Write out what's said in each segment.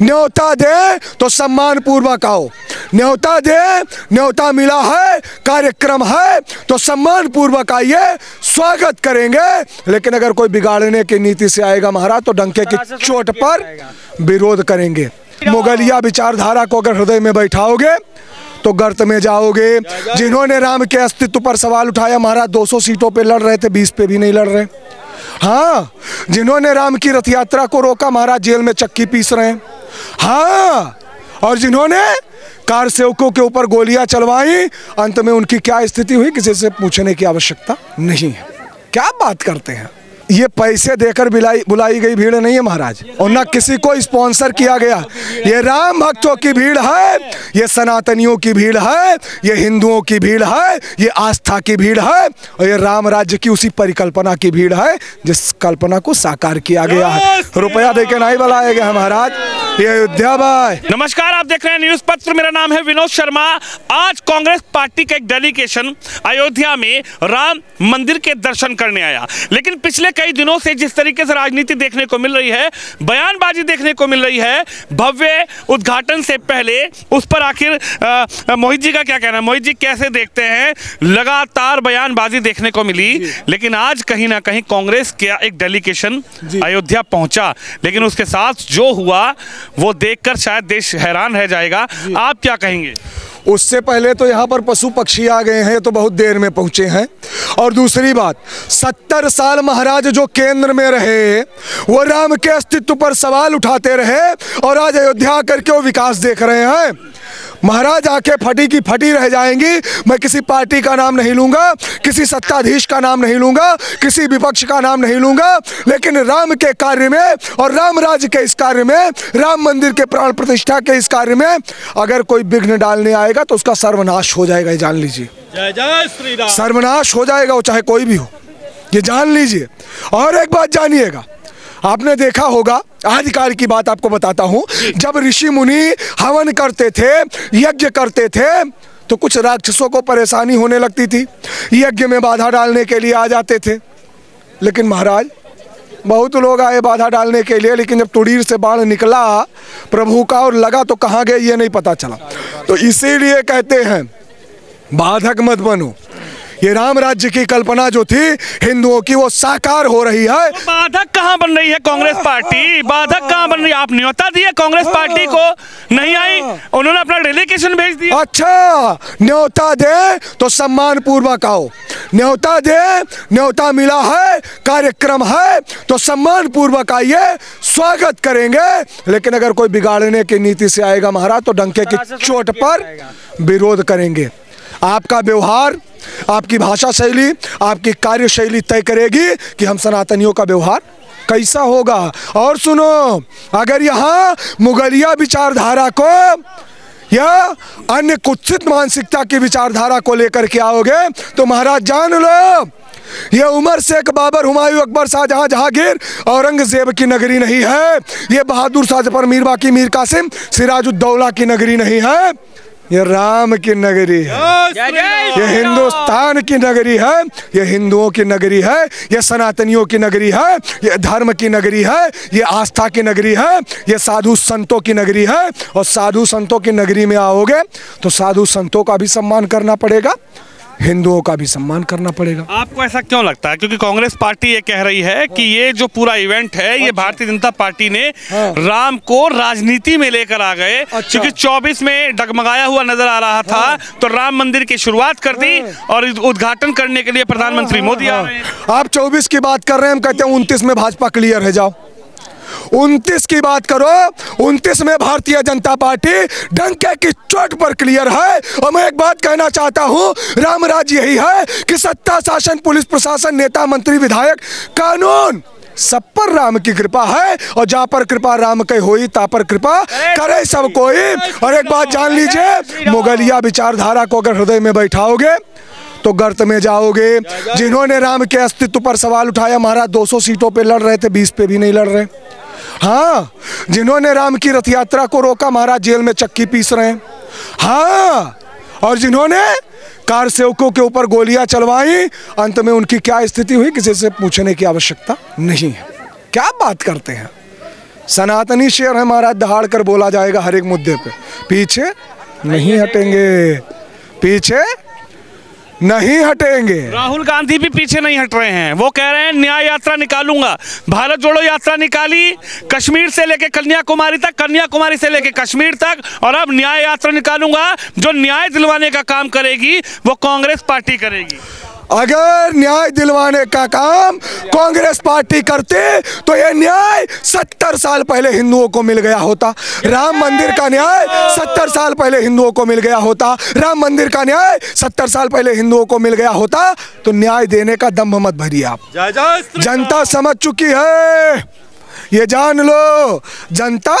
न्योता दे तो सम्मान पूर्वक आओ, न्योता दे, न्योता मिला है, कार्यक्रम है तो सम्मान पूर्वक आइए, स्वागत करेंगे। लेकिन अगर कोई बिगाड़ने की नीति से आएगा महाराज तो डंके की चोट पर विरोध करेंगे। मुगलिया विचारधारा को अगर हृदय में बैठाओगे तो गर्त में जाओगे। जिन्होंने राम के अस्तित्व पर सवाल उठाया महाराज 200 सीटों पे लड़ रहे थे, 20 पे भी नहीं लड़ रहे। हाँ, जिन्होंने राम की रथ यात्रा को रोका महाराज जेल में चक्की पीस रहे हैं। हाँ, और जिन्होंने कार सेवकों के ऊपर गोलियां चलवाई, अंत में उनकी क्या स्थिति हुई किसी से पूछने की आवश्यकता नहीं है। क्या बात करते हैं, ये पैसे देकर बुलाई गई भीड़ नहीं है महाराज, और न किसी को स्पॉन्सर किया गया। ये राम भक्तों की भीड़ है, ये सनातनियों की भीड़ है, ये हिंदुओं की भीड़ है, ये आस्था की भीड़ है, और ये राम राज्य की उसी परिकल्पना की भीड़ है जिस कल्पना को साकार किया गया है। रुपया देके नहीं बुलाया गया महाराज, ये अयोध्या भाई। नमस्कार, आप देख रहे हैं न्यूज पत्र, मेरा नाम है विनोद शर्मा। आज कांग्रेस पार्टी का एक डेलीगेशन अयोध्या में राम मंदिर के दर्शन करने आया, लेकिन पिछले कई दिनों से जिस तरीके से राजनीति देखने को मिल रही है, बयानबाजी देखने को मिल रही है, भव्य उद्घाटन से पहले उस पर आखिर मोहित जी का क्या कहना है? मोहित जी कैसे देखते हैं? लगातार बयानबाजी देखने को मिली, लेकिन आज कहीं ना कहीं कांग्रेस का एक डेलीगेशन अयोध्या पहुंचा, लेकिन उसके साथ जो हुआ वो देखकर शायद देश हैरान रह जाएगा। आप क्या कहेंगे? उससे पहले तो यहाँ पर पशु पक्षी आ गए हैं, तो बहुत देर में पहुँचे हैं। और दूसरी बात, 70 साल महाराज जो केंद्र में रहे वो राम के अस्तित्व पर सवाल उठाते रहे, और आज अयोध्या करके वो विकास देख रहे हैं। महाराज आंखें फटी की फटी रह जाएंगी। मैं किसी पार्टी का नाम नहीं लूंगा, किसी सत्ताधीश का नाम नहीं लूंगा, किसी विपक्ष का नाम नहीं लूंगा, लेकिन राम के कार्य में और राम राज्य के इस कार्य में, राम मंदिर के प्राण प्रतिष्ठा के इस कार्य में अगर कोई विघ्न डालने आएगा तो उसका सर्वनाश हो जाएगा, ये जान लीजिए। जय जय श्री राम। सर्वनाश हो जाएगा, वो चाहे कोई भी हो, ये जान लीजिए। और एक बात जानिएगा, आपने देखा होगा, आदिकाल की बात आपको बताता हूं, जब ऋषि मुनि हवन करते थे, यज्ञ करते थे, तो कुछ राक्षसों को परेशानी होने लगती थी, यज्ञ में बाधा डालने के लिए आ जाते थे। लेकिन महाराज बहुत लोग आए बाधा डालने के लिए, लेकिन जब तुड़ीर से बाण निकला प्रभु का और लगा तो कहाँ गए ये नहीं पता चला। तो इसीलिए कहते हैं बाधक मत बनो। ये राम राज्य की कल्पना जो थी हिंदुओं की, वो साकार हो रही है। तो बाधक कहाँ बन रही है कांग्रेस पार्टी? बाधक कहाँ बन रही है? आप न्योता दिए कांग्रेस पार्टी को, नहीं आई, उन्होंने अपना डेलीगेशन भेज दिया। अच्छा, न्योता दे तो सम्मान पूर्वक आओ, न्योता दे, न्योता मिला है, कार्यक्रम है तो सम्मान पूर्वक आइए, स्वागत करेंगे। लेकिन अगर कोई बिगाड़ने की नीति से आएगा महाराज तो डंके की चोट पर विरोध करेंगे। आपका व्यवहार, आपकी भाषा शैली, आपकी कार्यशैली तय करेगी कि हम सनातनियों का व्यवहार कैसा होगा। और सुनो, अगर यहाँ मुगलिया विचारधारा को या अन्य कुत्सित मानसिकता की विचारधारा को लेकर के आओगे तो महाराज जान लो, ये उमर शेख, बाबर, हुमायूं, अकबर, शाहजहां, जहांगीर, औरंगजेब की नगरी नहीं है। ये बहादुर शाह जफर, मीर बाकी, मीर कासिम, सिराजुद्दौला की नगरी नहीं है। ये राम की नगरी है, ये हिंदुस्तान की नगरी है, ये हिंदुओं की नगरी है, ये सनातनियों की नगरी है, ये धर्म की नगरी है, ये आस्था की नगरी है, ये साधु संतों की नगरी है। और साधु संतों की नगरी में आओगे तो साधु संतों का भी सम्मान करना पड़ेगा, हिंदुओं का भी सम्मान करना पड़ेगा। आपको ऐसा क्यों लगता है? क्योंकि कांग्रेस पार्टी ये कह रही है कि ये जो पूरा इवेंट है ये भारतीय जनता पार्टी ने राम को राजनीति में लेकर आ गए। क्योंकि 24 में डगमगाया हुआ नजर आ रहा था, तो राम मंदिर की शुरुआत कर दी और उद्घाटन करने के लिए प्रधानमंत्री मोदी आ रहे हैं। आप 24 की बात कर रहे हैं, हम कहते हैं 29 में भाजपा क्लियर है, जाओ 29 की बात करो। 29 में भारतीय जनता पार्टी डंके की चोट पर क्लियर है। और मैं एक बात कहना चाहता हूं, राम राज्य यही है कि सत्ता, शासन, पुलिस प्रशासन, नेता, मंत्री, विधायक, कानून, सब पर राम की कृपा है। और जहाँ पर कृपा राम के होई ता पर कृपा करे सब कोई। और एक बात जान लीजिए, मुगलिया विचारधारा को अगर हृदय में बैठाओगे तो गर्त में जाओगे। जिन्होंने राम के अस्तित्व पर सवाल उठाया महाराज 200 सीटों पे लड़ रहे थे, 20 पे भी नहीं लड़ रहे। हाँ, जिन्होंने राम की रथ यात्रा को रोका महाराज जेल में चक्की पीस रहे हैं। हाँ, और जिन्होंने कार सेवकों के ऊपर गोलियां चलवाई, अंत में उनकी क्या स्थिति हुई किसी से पूछने की आवश्यकता नहीं है। क्या बात करते हैं, सनातनी शेर है महाराज, दहाड़ कर बोला जाएगा हर एक मुद्दे पे। पीछे नहीं हटेंगे, पीछे नहीं हटेंगे। राहुल गांधी भी पीछे नहीं हट रहे हैं। वो कह रहे हैं न्याय यात्रा निकालूंगा। भारत जोड़ो यात्रा निकाली, कश्मीर से लेके कन्याकुमारी तक, कन्याकुमारी से लेके कश्मीर तक, और अब न्याय यात्रा निकालूंगा। जो न्याय दिलवाने का काम करेगी वो कांग्रेस पार्टी करेगी। अगर न्याय दिलवाने का काम कांग्रेस पार्टी करते तो ये न्याय 70 साल पहले हिंदुओं को मिल गया होता। राम मंदिर का न्याय 70 साल पहले हिंदुओं को मिल गया होता। राम मंदिर का न्याय 70 साल पहले हिंदुओं को मिल गया होता। तो न्याय देने का दम्भ मत भरिए आप। जनता समझ चुकी है, ये जान लो, जनता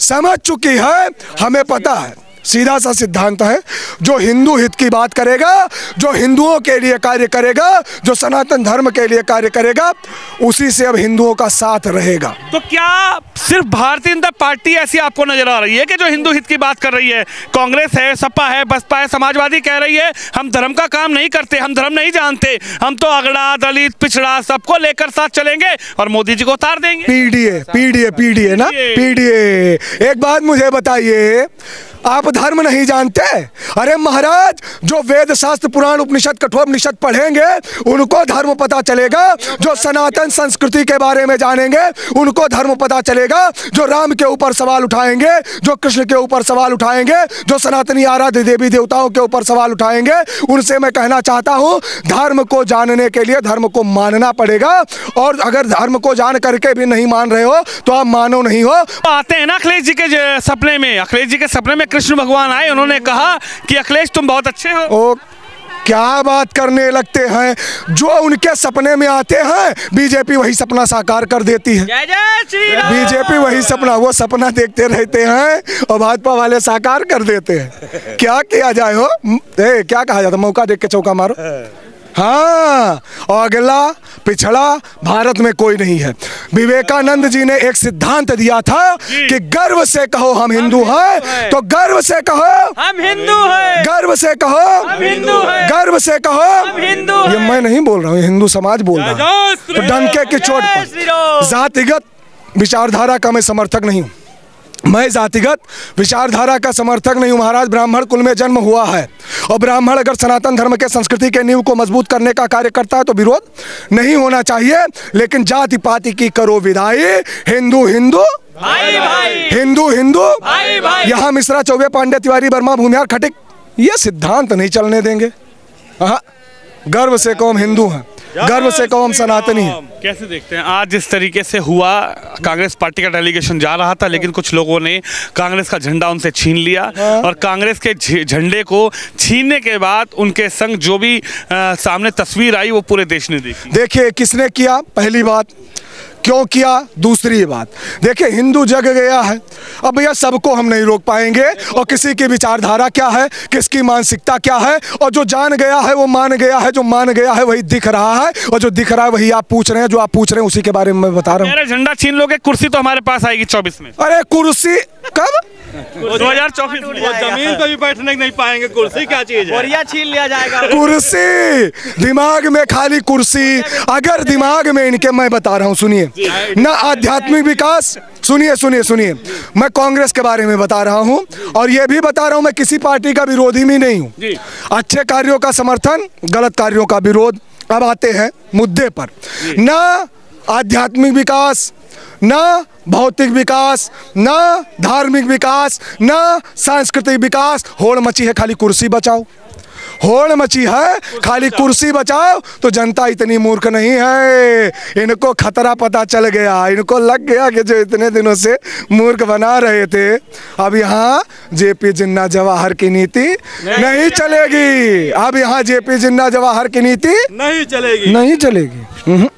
समझ चुकी है। हमें पता है, सीधा सा सिद्धांत है, जो हिंदू हित की बात करेगा, जो हिंदुओं के लिए कार्य करेगा, जो सनातन धर्म के लिए कार्य करेगा, उसी से अब हिंदुओं का साथ रहेगा। तो क्या सिर्फ भारतीय जनता पार्टी ऐसी आपको नजर आ रही है कि जो हिंदू हित की बात कर रही है? कांग्रेस है, सपा है, बसपा है, समाजवादी कह रही है हम धर्म का काम नहीं करते, हम धर्म नहीं जानते, हम तो अगड़ा, दलित, पिछड़ा सबको लेकर साथ चलेंगे और मोदी जी को उतार देंगे। पीडीए ना, पीडीए। एक बात मुझे बताइए, आप धर्म नहीं जानते? अरे महाराज, जो वेद शास्त्र पुराण उपनिषद कठोपनिषद पढ़ेंगे उनको धर्म पता चलेगा। जो सनातन संस्कृति के बारे में जानेंगे उनको धर्म पता चलेगा। जो राम के ऊपर सवाल उठाएंगे, जो कृष्ण के ऊपर सवाल उठाएंगे, जो सनातनी आराध्य देवी देवताओं के ऊपर सवाल उठाएंगे, उनसे मैं कहना चाहता हूँ धर्म को जानने के लिए धर्म को मानना पड़ेगा। और अगर धर्म को जान करके भी नहीं मान रहे हो तो आप मानो नहीं हो। आते हैं ना अखिलेश जी के सपने में, अखिलेश जी के सपने में कृष्ण भगवान आए, उन्होंने कहा कि अखिलेश तुम बहुत अच्छे हो। ओ, क्या बात करने लगते हैं? जो उनके सपने में आते हैं बीजेपी वही सपना साकार कर देती है। जय जय श्री राम। बीजेपी वही सपना, वो सपना देखते रहते हैं और भाजपा वाले साकार कर देते हैं। क्या किया जाए हो, क्या कहा जाता, मौका देख के चौका मारो। हाँ, और अगला पिछड़ा भारत में कोई नहीं है। विवेकानंद जी ने एक सिद्धांत दिया था कि गर्व से कहो हम हिंदू हैं, तो गर्व से कहो हम हिंदू हैं, गर्व से कहो हम हिंदू हैं, गर्व से कहो हम हिंदू हैं। ये मैं नहीं बोल रहा हूँ, हिंदू समाज बोल रहा है। तो डंके की चोट पर जातिगत विचारधारा का मैं समर्थक नहीं हूँ। मैं जातिगत विचारधारा का समर्थक नहीं हूँ। महाराज, ब्राह्मण कुल में जन्म हुआ है और ब्राह्मण अगर सनातन धर्म के संस्कृति के नींव को मजबूत करने का कार्य करता है तो विरोध नहीं होना चाहिए। लेकिन जाति पाति की करो विदाई, हिंदू हिंदू भाई भाई, हिंदू हिंदू भाई भाई। यहाँ मिश्रा, चौबे, पांडे, तिवारी, वर्मा, भूमिहार, खटिक, ये सिद्धांत नहीं चलने देंगे। गर्व से कहो हम हिंदू हैं, गर्व से कहो हम सनातनी हैं। कैसे देखते हैं आज जिस तरीके से हुआ? कांग्रेस पार्टी का डेलीगेशन जा रहा था लेकिन कुछ लोगों ने कांग्रेस का झंडा उनसे छीन लिया और कांग्रेस के झंडे को छीनने के बाद उनके संग जो भी सामने तस्वीर आई वो पूरे देश ने देखी। देखिए किसने किया, पहली बात, क्यों किया, दूसरी बात। देखिए हिंदू जग गया है, अब भैया सबको हम नहीं रोक पाएंगे और किसी की विचारधारा क्या है, किसकी मानसिकता क्या है, और जो जान गया है वो मान गया है, जो मान गया है वही दिख रहा है, और जो दिख रहा है वही आप पूछ रहे हैं, जो आप पूछ रहे हैं उसी के बारे में मैं बता रहा हूँ। मेरा झंडा छीन लोगे, कुर्सी तो हमारे पास आएगी 24 में। अरे कुर्सी कब? 2024 में। जमीन पे भी बैठने नहीं पाएंगे, कुर्सी क्या चीज है? बोरिया छीन लिया जाएगा। कुर्सी, दिमाग में खाली कुर्सी। अगर दिमाग में इनके, मैं बता रहा हूँ सुनिए ना, आध्यात्मिक विकास, सुनिए सुनिए सुनिए, मैं कांग्रेस के बारे में बता रहा हूँ और ये भी बता रहा हूँ मैं किसी पार्टी का विरोधी भी नहीं हूँ। अच्छे कार्यों का समर्थन, गलत कार्यों का विरोध। अब आते हैं मुद्दे पर। ना आध्यात्मिक विकास, ना भौतिक विकास, ना धार्मिक विकास, ना सांस्कृतिक विकास, होड़ मची है खाली कुर्सी बचाओ, होड़ मची है खाली कुर्सी बचाओ। तो जनता इतनी मूर्ख नहीं है, इनको खतरा पता चल गया, इनको लग गया कि जो इतने दिनों से मूर्ख बना रहे थे अब यहाँ जेपी जिन्ना जवाहर की नीति नहीं चलेगी। अब यहाँ जेपी जिन्ना जवाहर की नीति नहीं चलेगी, नहीं चलेगी।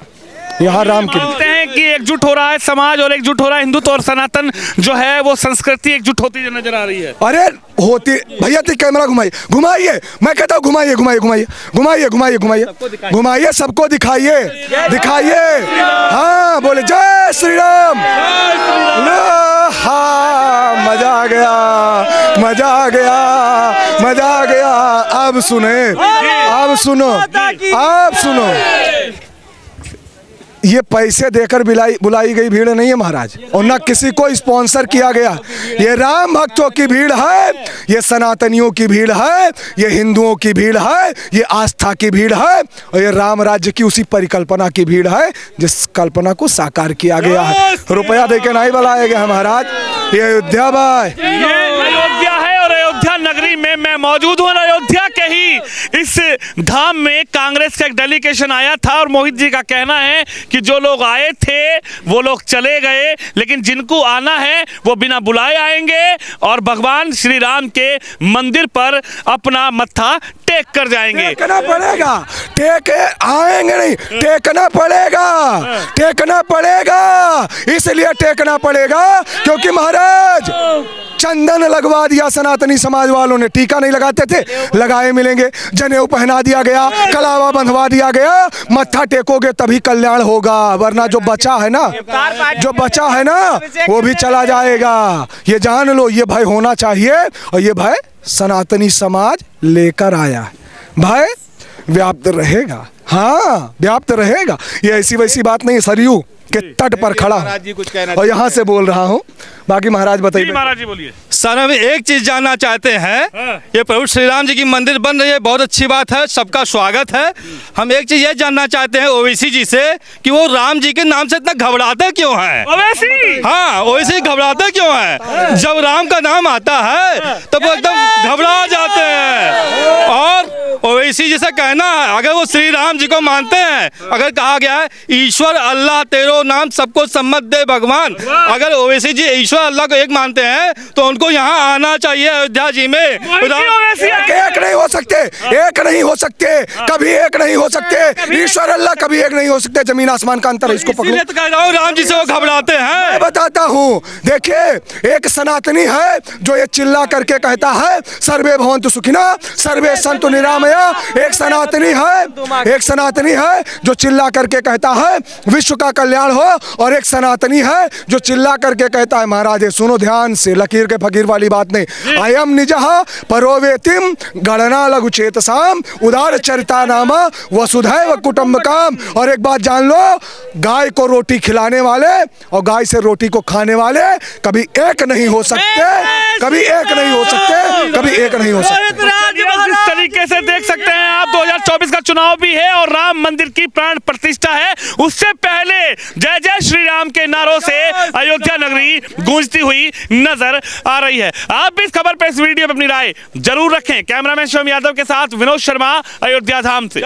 यहाँ राम की मानते हैं कि एकजुट हो रहा है समाज और एकजुट हो रहा है हिंदुत्व और सनातन जो है वो संस्कृति एकजुट होती नजर आ रही है। अरे होती भैया, कैमरा घुमाइए, घुमाइए, मैं कहता हूँ घुमाइए घुमाइए घुमाइए घुमाइए घुमाइए घुमाइए घुमाइए, सबको दिखाइए दिखाइए। हाँ बोले जय श्री राम। हाँ, मजा आ गया, मजा आ गया, मजा आ गया। अब सुने, अब सुनो, अब सुनो, ये पैसे देकर बुलाई गई भीड़ नहीं है महाराज, और न किसी को स्पॉन्सर किया गया। ये राम भक्तों की भीड़ है, ये सनातनियों की भीड़ है, ये हिंदुओं की भीड़ है, ये आस्था की भीड़ है, और ये राम राज्य की उसी परिकल्पना की भीड़ है जिस कल्पना को साकार किया गया है। रुपया देके नहीं बुलाया गया है महाराज, ये अयोध्या भाई, ये अयोध्या है और अयोध्या नगरी में मैं मौजूद हूँ। अयोध्या के ही इस धाम में कांग्रेस का एक डेलीगेशन आया था और मोहित जी का कहना है कि जो लोग आए थे वो लोग चले गए, लेकिन जिनको आना है वो बिना बुलाए आएंगे और भगवान श्री राम के मंदिर पर अपना मत्था टेक कर जाएंगे। टेकना पड़ेगा, टेक आएंगे नहीं, टेकना पड़ेगा, टेकना पड़ेगा, इसलिए टेकना पड़ेगा क्योंकि महाराज चंदन लगवा दिया सनातनी समाज वालों ने, टीका नहीं लगाते थे, लगाए मिलेंगे, जनेऊ पहना दिया गया, कलावा बंधवा दिया गया, मत्था टेकोगे तभी कल्याण होगा, वरना जो बचा है ना, जो बचा है ना वो भी चला जाएगा। ये जान लो, ये भय होना चाहिए, और ये भय सनातनी समाज लेकर आया है, भय व्याप्त रहेगा, हाँ व्याप्त रहेगा। ये ऐसी वैसी बात नहीं, सरयू के तट पर खड़ा हूं और यहाँ से बोल रहा हूँ, बाकी महाराज बताइए। महाराज जी बोलिए। सर हम एक चीज जानना चाहते हैं, ये प्रभु श्री राम जी की मंदिर बन रही है, बहुत अच्छी बात है, सबका स्वागत है। हम एक चीज ये जानना चाहते हैं ओवैसी जी से कि वो राम जी के नाम से इतना घबराते क्यों हैं? ओवैसी? हाँ, ओवैसी घबराते क्यों हैं? जब राम का नाम आता है तो वो एकदम घबरा जाते हैं। और ओवैसी जी से कहना है, अगर वो श्री राम जी को मानते हैं, अगर कहा गया है ईश्वर अल्लाह तेरो नाम सबको सम्मत दे भगवान, अगर ओवैसी जी ईश्वर अल्लाह को एक मानते हैं तो उनको यहाँ आना चाहिए अयोध्या जी में। एक नहीं हो सकते, एक नहीं हो सकते, कभी एक नहीं हो सकते, ईश्वर अल्लाह कभी एक नहीं हो सकते, जमीन आसमान का अंतर है, इसको पकड़ो। तो कह रहा हूँ राम जी से वो घबराते हैं। मैं बताता हूँ, देखिए एक सनातनी है जो ये चिल्ला करके कहता है सर्वे भवन्तु सुखिना सर्वे सन्तु निरामया, एक सनातनी है, एक सनातनी है जो चिल्ला करके कहता है विश्व का कल्याण हो, और एक सनातनी है जो चिल्ला करके कहता है, महाराज सुनो ध्यान से, लकीर के फकीर वाली बात नहीं, अयम निजः परोवेतिम गणना लघु चेतसाम उदार चरिता नामा वसुधैव कुटुम्बकम। और एक बात जान लो, गाय को रोटी खिलाने वाले और गाय से रोटी को खाने वाले कभी एक नहीं हो सकते, कभी एक नहीं हो सकते, कभी एक नहीं हो सकते। जिस तरीके से देख सकते हैं आप, 2024 का चुनाव भी है और राम मंदिर की प्राण प्रतिष्ठा है, उससे पहले जय जय श्री राम के नारों से अयोध्या नगरी गूंजती हुई नजर आ रही है। आप भी इस खबर पर, इस वीडियो पर अपनी राय जरूर रखें। कैमरामैन शिवम यादव के साथ विनोद शर्मा, अयोध्या धाम से।